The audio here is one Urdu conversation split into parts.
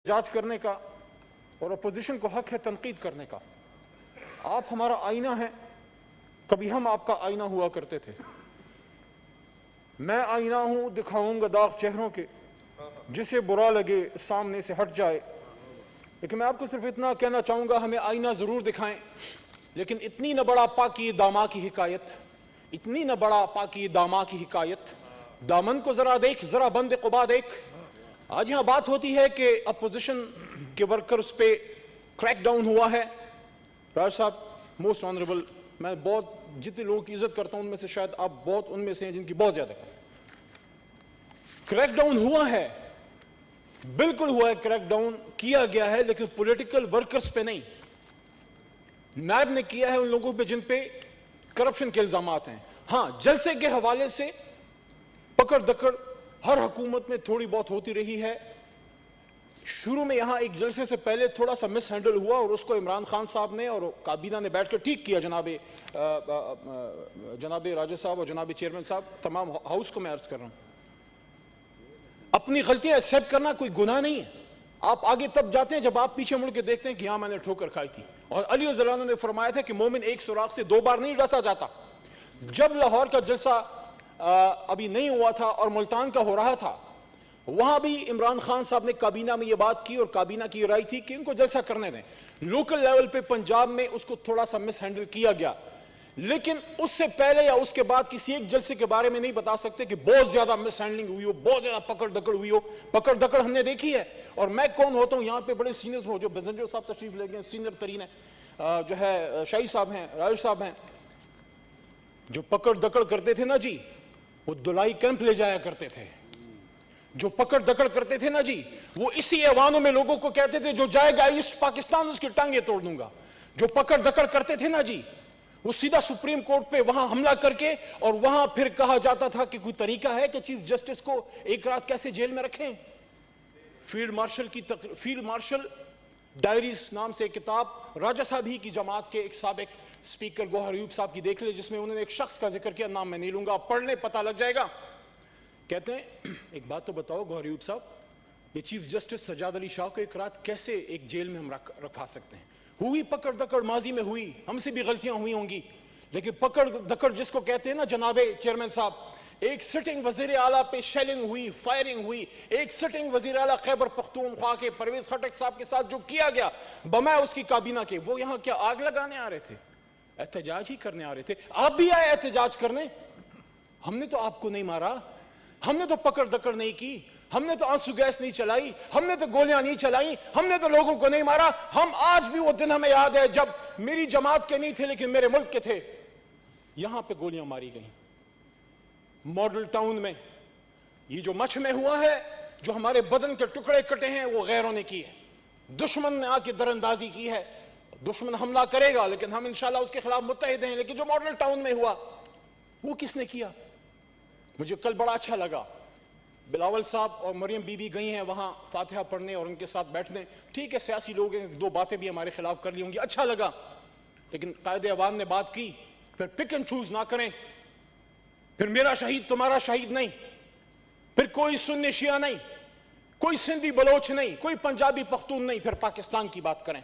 احتجاج کرنے کا اور اپوزیشن کو حق ہے تنقید کرنے کا. آپ ہمارا آئینہ ہیں, کبھی ہم آپ کا آئینہ ہوا کرتے تھے. میں آئینہ ہوں, دکھاؤں گا داغ چہروں کے, جسے برا لگے سامنے سے ہٹ جائے. لیکن میں آپ کو صرف اتنا کہنا چاہوں گا, ہمیں آئینہ ضرور دکھائیں, لیکن اتنی نہ بڑا پاکی داما کی حکایت, اتنی نہ بڑا پاکی داما کی حکایت, دامن کو ذرا دیکھ, ذرا بند قبا دیکھ. آج یہاں بات ہوتی ہے کہ اپوزیشن کے ورکرز پہ کریک ڈاؤن ہوا ہے. راج صاحب موسٹ آنریبل, میں بہت جتنے لوگوں کی عزت کرتا ہوں ان میں سے شاید آپ بہت ان میں سے ہیں جن کی بہت زیادہ کریک ڈاؤن ہوا ہے, بالکل ہوا ہے, کریک ڈاؤن کیا گیا ہے, لیکن پولیٹیکل ورکرز پہ نہیں. نائب نے کیا ہے ان لوگوں پہ جن پہ کرپشن کے الزامات ہیں. ہاں, جلسے کے حوالے سے پکڑ دکڑ ہر حکومت میں تھوڑی بہت ہوتی رہی ہے. شروع میں یہاں ایک جلسے سے پہلے تھوڑا سا مس ہینڈل ہوا اور اس کو عمران خان صاحب نے اور کابینہ نے بیٹھ کر ٹھیک کیا. جناب راجہ صاحب اور جناب چیئرمین صاحب, تمام ہاؤس کو میں عرض کر رہا ہوں, اپنی غلطیاں ایکسیپٹ کرنا کوئی گناہ نہیں ہے. آپ آگے تب جاتے ہیں جب آپ پیچھے مڑ کے دیکھتے ہیں کہ یہاں میں نے ٹھوکر کھائی تھی. اور علی رضی اللہ عنہ نے فرمایا تھا کہ مومن ایک سوراخ سے 2 بار نہیں ڈسا جاتا. جب لاہور کا جلسہ ابھی نہیں ہوا تھا اور ملتان کا ہو رہا تھا, وہاں بھی عمران خان صاحب نے کابینہ میں یہ بات کی اور کابینہ کی رائے تھی کہ ان کو جلسہ کرنے دیں. لوکل لیول پہ پنجاب میں اس کو تھوڑا سا مس ہینڈل کیا گیا, لیکن اس سے پہلے یا اس کے بعد کسی ایک جلسے کے بارے میں نہیں بتا سکتے کہ بہت زیادہ مس ہینڈلنگ ہوئی ہو, بہت زیادہ پکڑ دکڑ ہوئی ہو. پکڑ دکڑ ہم نے دیکھی ہے. اور میں کون ہوتا ہوں, یہاں پہ بڑے سینئرز ہو, جو بزنجو صاحب تشریف لے گئے, سینئر ترین ہیں, جو ہے شاہی صاحب ہیں, راجہ صاحب ہیں, جو پکڑ دکڑ کرتے تھے نا جی, وہ دلائی کیمپ لے جایا کرتے تھے. جو پکڑ دکڑ کرتے تھے نا جی, وہ اسی ایوانوں میں لوگوں کو کہتے تھے جو جائے گا ایسٹ پاکستان اس کی ٹانگیں توڑ دوں گا. جو پکڑ دکڑ کرتے تھے نا جی, وہ سیدھا سپریم کورٹ پہ وہاں حملہ کر کے اور وہاں پھر کہا جاتا تھا کہ کوئی طریقہ ہے کہ چیف جسٹس کو ایک رات کیسے جیل میں رکھیں. فیلڈ مارشل ڈائریز نام سے ایک کتاب راجہ صاحب ہی کی جماعت کے ایک سابق سپیکر گوہر ایوب صاحب کی دیکھ لے, جس میں انہوں نے ایک شخص کا ذکر کیا, نام میں نہیں لوں گا, آپ پڑھ لیں پتہ لگ جائے گا. کہتے ہیں ایک بات تو بتاؤ گوہر ایوب صاحب, یہ چیف جسٹس سجاد علی شاہ کو ایک رات کیسے ایک جیل میں ہم رکھا سکتے ہیں؟ ہوئی پکڑ دکڑ, ماضی میں ہوئی, ہم سے بھی غلطیاں ہوئی ہوں گی, لیکن پکڑ دکڑ جس کو کہتے ہیں نا جناب چیئرمین صاحب, ایک سٹنگ وزیر اعلیٰ پہ شیلنگ ہوئی, فائرنگ ہوئی, ایک سٹنگ وزیر اعلیٰ خیبر پختونخوا کے پرویز خٹک صاحب کے ساتھ جو کیا گیا بمائے اس کی کابینہ کے, وہ یہاں کیا آگ لگانے آ رہے تھے؟ احتجاج ہی کرنے آ رہے تھے. آپ بھی آئے احتجاج کرنے, ہم نے تو آپ کو نہیں مارا, ہم نے تو پکڑ دکڑ نہیں کی, ہم نے تو آنسو گیس نہیں چلائی, ہم نے تو گولیاں نہیں چلائی, ہم نے تو لوگوں کو نہیں مارا. ہم آج بھی وہ دن ہمیں یاد ہے جب میری جماعت کے نہیں تھے لیکن میرے ملک کے تھے, یہاں پہ گولیاں ماری گئیں. ماڈل ٹاؤن میں یہ جو مچھ میں ہوا ہے, جو ہمارے بدن کے ٹکڑے کٹے ہیں, وہ غیروں نے کی ہے. دشمن نے آ کے در اندازی کی ہے. دشمن حملہ کرے گا لیکن ہم انشاءاللہ اس کے خلاف متحد ہیں. لیکن جو ماڈل ٹاؤن میں ہوا وہ کس نے کیا؟ مجھے کل بڑا اچھا لگا, بلاول صاحب اور مریم بی بی گئی ہیں وہاں فاتحہ پڑھنے اور ان کے ساتھ بیٹھنے. ٹھیک ہے, سیاسی لوگ ہیں, 2 باتیں بھی ہمارے خلاف کر لی ہوں گی, اچھا لگا, لیکن قائد عوام نے بات کی, پھر پک اینڈ چوز نہ کریں. پھر میرا شہید تمہارا شہید نہیں, پھر کوئی سنی شیعہ نہیں, کوئی سندھی بلوچ نہیں, کوئی پنجابی پختون نہیں, پھر پاکستان کی بات کریں.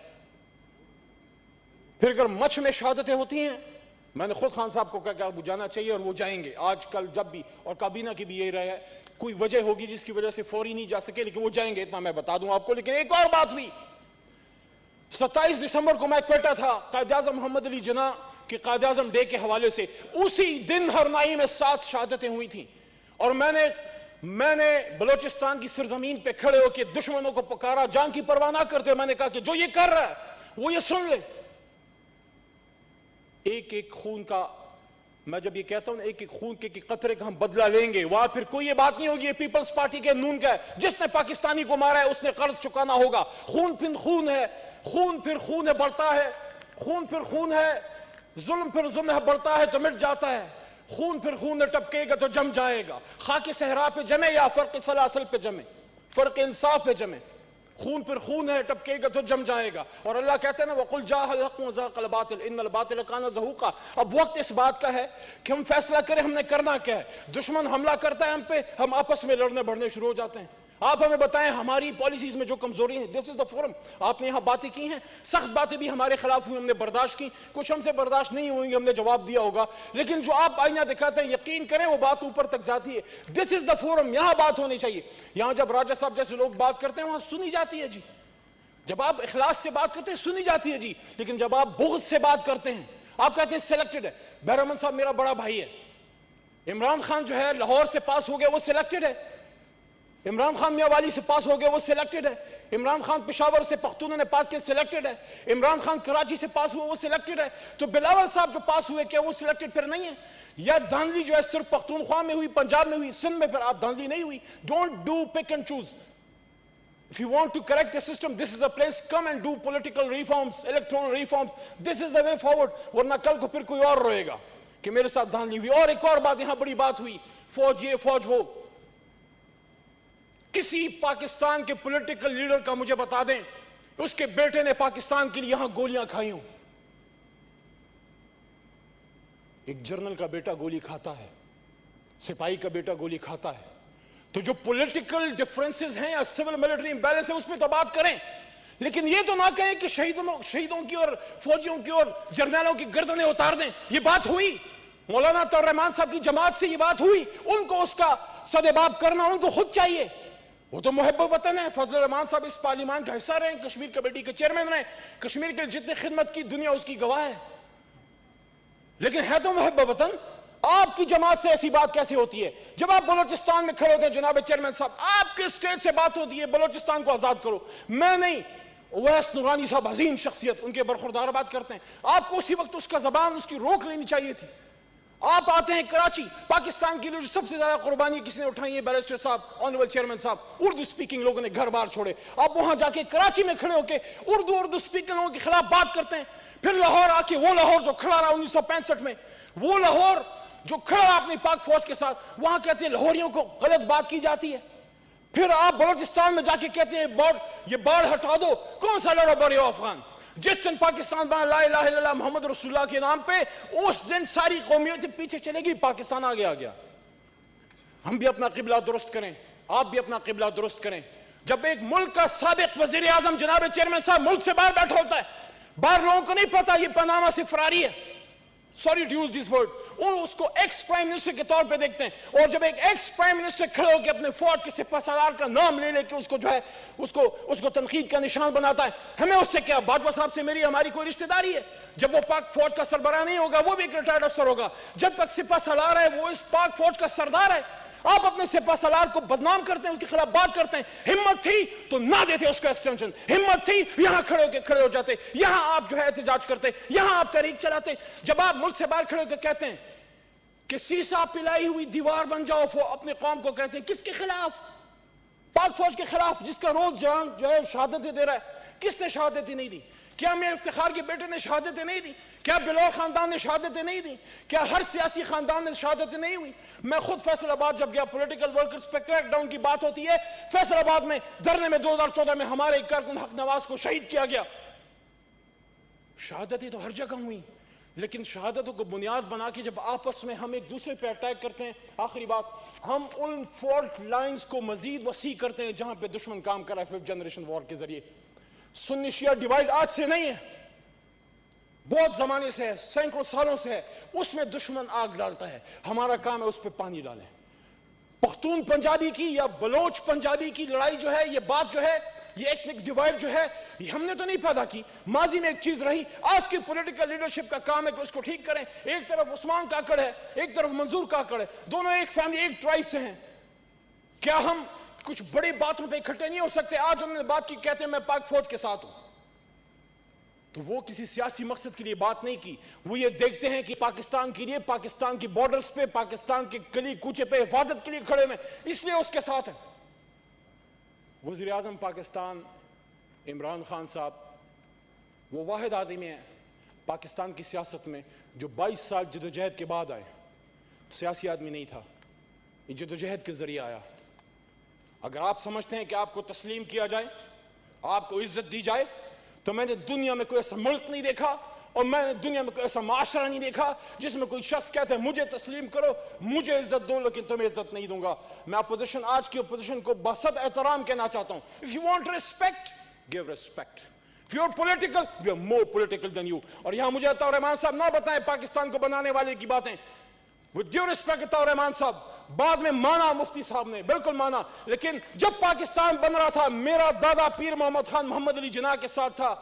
پھر اگر مچھ میں شہادتیں ہوتی ہیں, میں نے خود خان صاحب کو کہا کہ آپ جانا چاہیے اور وہ جائیں گے آج کل جب بھی, اور کابینہ کی بھی یہی رائے ہے. کوئی وجہ ہوگی جس کی وجہ سے فوری نہیں جا سکے, لیکن وہ جائیں گے, اتنا میں بتا دوں آپ کو. لیکن ایک اور بات بھی, 27 دسمبر کو میں کوئٹہ تھا قائد اعظم محمد علی جناح کہ قائد اعظم ڈے کے حوالے سے, اسی دن ہرنائی میں 7 شہادتیں ہوئی تھیں. اور میں نے بلوچستان کی سرزمین پہ کھڑے ہو کے دشمنوں کو پکارا, جان کی پرواہ نہ کرتے ہوئے میں نے کہا کہ جو یہ کر رہا ہے وہ یہ سن لے. ایک ایک خون کا, میں جب یہ کہتا ہوں ایک ایک خون کے قطرے کا ہم بدلہ لیں گے, وہاں پھر کوئی یہ بات نہیں ہوگی یہ پیپلز پارٹی کے نون کا ہے, جس نے پاکستانی کو مارا ہے اس نے قرض چکانا ہوگا. خون پھر خون ہے, خون پھر خون ہے, بڑھتا ہے, خون پھر خون ہے, ظلم پھر ظلم ہے, بڑھتا ہے تو مٹ جاتا ہے. خون پھر خون ہے, ٹپکے گا تو جم جائے گا. خاک صحرا پہ جمے یا فرق سلاسل پہ جمے, فرق انصاف پہ جمے. خون پھر خون ہے, ٹپکے گا تو جم جائے گا. اور اللہ کہتے ہیں نا وَقُلْ جَاءَ الْحَقُّ وَزَهَقَ الْبَاطِلُ إِنَّ الْبَاطِلَ كَانَ زَهُوقًا. اب وقت اس بات کا ہے کہ ہم فیصلہ کریں ہم نے کرنا کیا ہے. دشمن حملہ کرتا ہے ہم پہ, ہم آپس میں لڑنے بڑھنے شروع ہو جاتے ہیں. آپ ہمیں بتائیں ہماری پالیسیز میں جو کمزوری ہیں. دس از دا فورم. آپ نے یہاں باتیں کی ہیں, سخت باتیں بھی ہمارے خلاف ہوئی, ہم نے برداشت کی, کچھ ہم سے برداشت نہیں ہوئی, ہم نے جواب دیا ہوگا, لیکن جو آپ آئینہ دکھاتے ہیں یقین کریں وہ بات اوپر تک جاتی ہے. دس از دا فورم, یہاں بات ہونی چاہیے. یہاں جب راجہ صاحب جیسے لوگ بات کرتے ہیں وہاں سنی جاتی ہے جی. جب آپ اخلاص سے بات کرتے ہیں سنی جاتی ہے جی. لیکن جب آپ بغض سے بات کرتے ہیں, آپ کہتے ہیں سلیکٹڈ ہے. بہرامن صاحب میرا بڑا بھائی ہے. عمران خان جو ہے لاہور سے پاس ہو گیا, وہ سلیکٹڈ ہے. عمران خان میاں والی سے پاس ہو گیا, وہ سلیکٹڈ ہے. عمران خان پشاور سے پختونوں نے پاس کیا, سلیکٹڈ ہے. عمران خان کراچی سے پاس ہوا, وہ سلیکٹڈ ہے. تو بلاول صاحب جو پاس ہوئے کیا وہ سلیکٹڈ پھر نہیں ہے؟ یا دھاندلی جو ہے صرف پختونخوا میں ہوئی, پنجاب میں ہوئی, سندھ میں پھر آپ دھاندلی نہیں ہوئی؟ Don't do pick and choose. If you want to correct the system, this is the place. Come and do political reforms, electoral reforms. This is the way forward. ورنہ کل کو پھر کوئی اور روئے گا کہ میرے ساتھ دھاندلی ہوئی. اور ایک اور بات, یہاں بڑی بات ہوئی, فوج یہ فوج وہ. کسی پاکستان کے پولیٹیکل لیڈر کا مجھے بتا دیں اس کے بیٹے نے پاکستان کے لیے یہاں گولیاں کھائی ہوں. ایک جرنل کا بیٹا گولی کھاتا ہے, سپاہی کا بیٹا گولی کھاتا ہے. تو جو پولیٹیکل ڈیفرنسز ہیں یا سول ملٹری امبیلنس ہے اس پہ تو بات کریں, لیکن یہ تو نہ کہیں کہ شہیدوں کی اور فوجیوں کی اور جرنیلوں کی گردنیں اتار دیں. یہ بات ہوئی مولانا طاہر الرحمان صاحب کی جماعت سے, یہ بات ہوئی. ان کو اس کا سدباب کرنا ان کو خود چاہیے. وہ تو محب وطن ہے. فضل الرحمان صاحب اس پارلیمان کا حصہ رہے, کشمیر کمیٹی کے چیئرمین رہے, کشمیر کے جتنے خدمت کی دنیا اس کی گواہ ہے, لیکن ہے تو محب وطن. آپ کی جماعت سے ایسی بات کیسے ہوتی ہے؟ جب آپ بلوچستان میں کھڑے ہوتے ہیں جناب چیئرمین صاحب, آپ کے اسٹیٹ سے بات ہوتی ہے بلوچستان کو آزاد کرو. میں نہیں, اویس نورانی صاحب عظیم شخصیت, ان کے برخوردار بات کرتے ہیں. آپ کو اسی وقت اس کا زبان اس کی روک لینی چاہیے تھی. آپ آتے ہیں کراچی, پاکستان کے لیے جو سب سے زیادہ قربانی کس نے اٹھائی ہے, بیرسٹر صاحب, آنریبل چیئرمین صاحب, اردو سپیکنگ لوگوں نے گھر بار چھوڑے. آپ وہاں جا کے کراچی میں کھڑے ہو کے اردو سپیکنگ لوگوں کے خلاف بات کرتے ہیں. پھر لاہور آ کے وہ لاہور جو کھڑا رہا 1965 میں, وہ لاہور جو کھڑا رہا اپنی پاک فوج کے ساتھ, وہاں کہتے ہیں لاہوریوں کو غلط بات کی جاتی ہے. پھر آپ بلوچستان میں جا کے کہتے ہیں یہ باڑ ہٹا دو. کون سا لڑا بڑے افغان؟ جس دن پاکستان بنا لا الہ الا اللہ محمد رسول اللہ کے نام پہ, اس دن ساری قومیت پیچھے چلے گی, پاکستان آگے آ گیا. ہم بھی اپنا قبلہ درست کریں, آپ بھی اپنا قبلہ درست کریں. جب ایک ملک کا سابق وزیر اعظم جناب چیئرمین صاحب ملک سے باہر بیٹھا ہوتا ہے, باہر لوگوں کو نہیں پتا یہ پاناما سے فراری ہے, sorry to use this word, وہ اس کو ایکس پرائم منسٹر کے طور پہ دیکھتے ہیں. اور جب ایک ایکس پرائم منسٹر کھڑے ہو کے اپنے فوج کے سپہ سالار کا نام لے کے اس کو جو ہے اس کو تنقید کا نشان بناتا ہے, ہمیں اس سے کیا؟ باجوہ صاحب سے ہماری کوئی رشتہ داری ہے؟ جب وہ پاک فوج کا سربراہ نہیں ہوگا وہ بھی ایک ریٹائرڈ افسر ہوگا. جب تک سپہ سالار ہے وہ اس پاک فوج کا سردار ہے. آپ اپنے سپہ سالار کو بدنام کرتے ہیں, اس کے خلاف بات کرتے ہیں. ہمت تھی تو نہ دیتے اس کو ایکسٹینشن, ہمت تھی یہاں کھڑے ہو جاتے, یہاں آپ جو ہے احتجاج کرتے, یہاں آپ تحریک چلاتے. جب آپ ملک سے باہر کھڑے ہو کے کہتے ہیں کہ سیسا پلائی ہوئی دیوار بن جاؤ, اپنے قوم کو کہتے ہیں کس کے خلاف؟ پاک فوج کے خلاف, جس کا روز جان جو ہے شہادتیں دے رہا ہے. کس نے شہادتیں نہیں دی؟ کیا میں افتخار کے بیٹے نے شہادتیں نہیں دی؟ کیا بلور خاندان نے شہادتیں نہیں دی؟ کیا ہر سیاسی خاندان نے شہادتیں نہیں ہوئی؟ میں خود فیصل آباد جب گیا, پولیٹیکل ورکرز پہ کریک ڈاؤن کی بات ہوتی ہے, فیصل آباد میں دھرنے میں 2014 میں ہمارے ایک کارکن حق نواز کو شہید کیا گیا. شہادتیں تو ہر جگہ ہوئی, لیکن شہادتوں کو بنیاد بنا کے جب آپس میں ہم ایک دوسرے پہ اٹیک کرتے ہیں, آخری بات, ہم ان فالٹ لائنز کو مزید وسیع کرتے ہیں جہاں پہ دشمن کام کر رہا ہے ففتھ جنریشن وار کے ذریعے. سنی شیعہ ڈیوائیڈ آج سے نہیں ہے, بہت زمانے سے ہے, سینکڑوں سالوں سے ہے. اس میں دشمن آگ ڈالتا ہے, ہمارا کام ہے اس پہ پانی ڈالیں. پختون پنجابی کی یا بلوچ پنجابی کی لڑائی جو ہے, یہ بات جو ہے, یہ ایتنک ڈیوائیڈ جو ہے, یہ ہم نے تو نہیں پیدا کی, ماضی میں ایک چیز رہی. آج کی پولیٹیکل لیڈرشپ کا کام ہے کہ اس کو ٹھیک کریں. ایک طرف عثمان کاکڑ ہے, ایک طرف منظور کاکڑ ہے, دونوں ایک فیملی ایک ٹرائب سے ہیں. کیا ہم کچھ بڑی باتوں پہ اکٹھے نہیں ہو سکتے؟ آج ہم نے بات کی, کہتے ہیں میں پاک فوج کے ساتھ ہوں, تو وہ کسی سیاسی مقصد کے لیے بات نہیں کی. وہ یہ دیکھتے ہیں کہ پاکستان کے لیے, پاکستان کی بارڈرز پہ, پاکستان کے گلی کوچے پہ حفاظت کے لیے کھڑے ہوئے, اس لیے اس کے ساتھ ہیں. وزیر اعظم پاکستان عمران خان صاحب وہ واحد آدمی ہیں پاکستان کی سیاست میں جو 22 سال جدوجہد کے بعد آئے. سیاسی آدمی نہیں تھا, یہ جدوجہد کے ذریعے آیا. اگر آپ سمجھتے ہیں کہ آپ کو تسلیم کیا جائے, آپ کو عزت دی جائے, تو میں نے دنیا میں کوئی ایسا ملک نہیں دیکھا اور میں نے دنیا میں کوئی ایسا معاشرہ نہیں دیکھا جس میں کوئی شخص کہتا ہے مجھے تسلیم کرو, مجھے عزت دو, لیکن تمہیں عزت نہیں دوں گا. میں اپوزیشن, آج کی اپوزیشن کو بسط احترام کہنا چاہتا ہوں. If you want respect, give respect. If you're political, we are more political than you. اور یہاں مجھے عطاء الرحمان صاحب نہ بتائیں پاکستان کو بنانے والے کی باتیں. With due respect عطاء الرحمان صاحب, بعد میں مانا مفتی صاحب نے, بالکل مانا, لیکن جب پاکستان بن رہا تھا میرا دادا پیر محمد خان محمد علی جناح کے ساتھ تھا,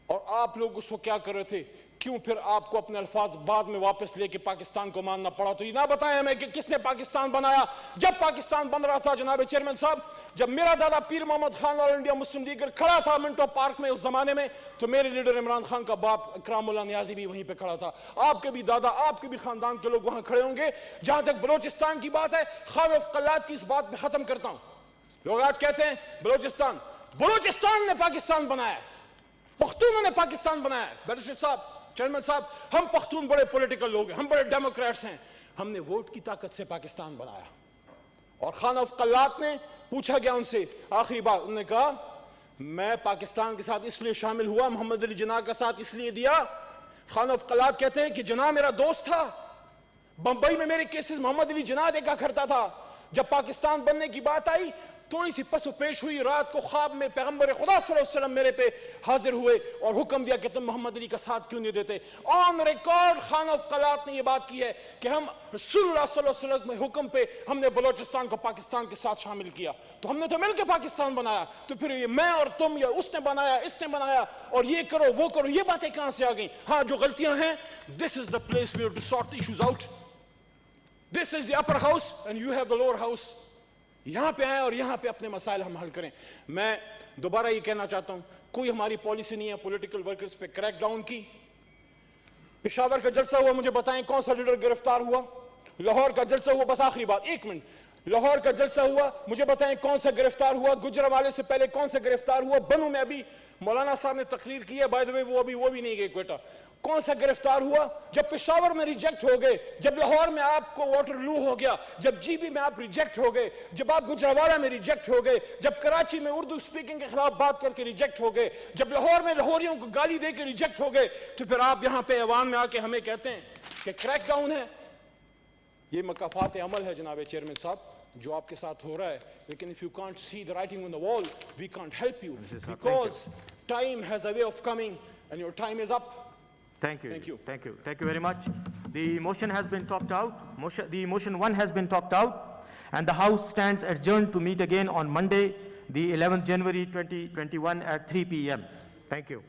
اور آپ لوگ اس کو کیا کر رہے تھے؟ کیوں پھر آپ کو اپنے الفاظ بعد میں واپس لے کے پاکستان کو ماننا پڑا؟ تو یہ نہ بتائیں ہمیں کہ کس نے پاکستان بنایا. جب پاکستان بن رہا تھا جناب چیئرمین صاحب, جب میرا دادا پیر محمد خان اور انڈیا مسلم لیگ کھڑا تھا منٹو پارک میں اس زمانے میں, تو میرے لیڈر عمران خان کا باپ اکرام اللہ نیازی بھی وہیں پہ کھڑا تھا. آپ کے بھی دادا, آپ کے بھی خاندان کے لوگ وہاں کھڑے ہوں گے. جہاں تک بلوچستان کی بات ہے, خان آف قلات کی اس بات میں ختم کرتا ہوں. لوگ آج کہتے ہیں بلوچستان نے پاکستان بنایا, پختونوں نے پاکستان بنایا. بیرسٹر صاحب, چیئرمین صاحب, ہم پختون بڑے پولیٹیکل لوگ ہیں, ہم بڑے ڈیموکریٹس ہیں. ہم نے ووٹ کی طاقت سے پاکستان بنایا. اور خان آف قلات نے پوچھا گیا ان سے آخری بار, انہوں نے کہا میں پاکستان کے ساتھ اس لیے شامل ہوا, محمد علی جناح کا ساتھ اس لیے دیا. خان آف قلات کہتے ہیں کہ جناح میرا دوست تھا, بمبئی میں میرے کیسز محمد علی جناح دیکھا کرتا تھا. جب پاکستان بننے کی بات آئی, تھوڑی سی پس و پیش ہوئی, رات کو خواب میں پیغمبر خدا صلی اللہ علیہ وسلم میرے پہ حاضر ہوئے اور حکم دیا کہ تم محمد علی کا ساتھ کیوں نہیں دیتے. On record Khan of Kalat نے یہ بات کی ہے کہ ہم رسول اللہ صلی اللہ علیہ وسلم کے حکم پہ ہم نے بلوچستان کو پاکستان کے ساتھ شامل کیا. تو ہم نے تو مل کے پاکستان بنایا. تو پھر یہ میں اور تم, یا اس نے بنایا, اس نے بنایا, اور یہ کرو وہ کرو, یہ باتیں کہاں سے آ گئیں؟ ہاں, جو غلطیاں ہیں, this is the place where to sort the issues out. This is the upper house and you have the lower house. یہاں پہ آئیں اور یہاں پہ اپنے مسائل ہم حل کریں. میں دوبارہ یہ کہنا چاہتا ہوں, کوئی ہماری پالیسی نہیں ہے پولیٹیکل ورکرز پہ کریک ڈاؤن کی. پشاور کا جلسہ ہوا, مجھے بتائیں کون سا لیڈر گرفتار ہوا؟ لاہور کا جلسہ ہوا, بس آخری بات, ایک منٹ, لاہور کا جلسہ ہوا, مجھے بتائیں کون سا گرفتار ہوا؟ گجرانوالے سے پہلے کون سا گرفتار ہوا؟ بنو میں ابھی مولانا صاحب نے تقریر کی ہے, بائی دا وے وہ بھی نہیں گئے کوئٹہ. کون سا گرفتار ہوا؟ جب پشاور میں ریجیکٹ ہو گئے, جب لاہور میں آپ کو واٹر لو ہو گیا, جب جی بی میں آپ ریجیکٹ ہو گئے, جب آپ گجرانوالہ میں ریجیکٹ ہو گئے, جب کراچی میں اردو سپیکنگ کے خلاف بات کر کے ریجیکٹ ہو گئے, جب لاہور میں لاہوریوں کو گالی دے کے ریجیکٹ ہو گئے, تو پھر آپ یہاں پہ ایوان میں آ کے ہمیں کہتے ہیں کہ کریک ڈاؤن ہے. یہ مکافات عمل ہے جناب چیئرمین صاحب جو آپ کے ساتھ ہو رہا ہے. لیکن if you can't see the writing on the wall, we can't help you, because time has a way of coming and your time is up. Thank you. Thank you. Thank you. Thank you very much. The motion has been talked out. The motion 1 has been talked out, and the House stands adjourned to meet again on Monday, the 11th January 2021 at 3 p.m. Thank you.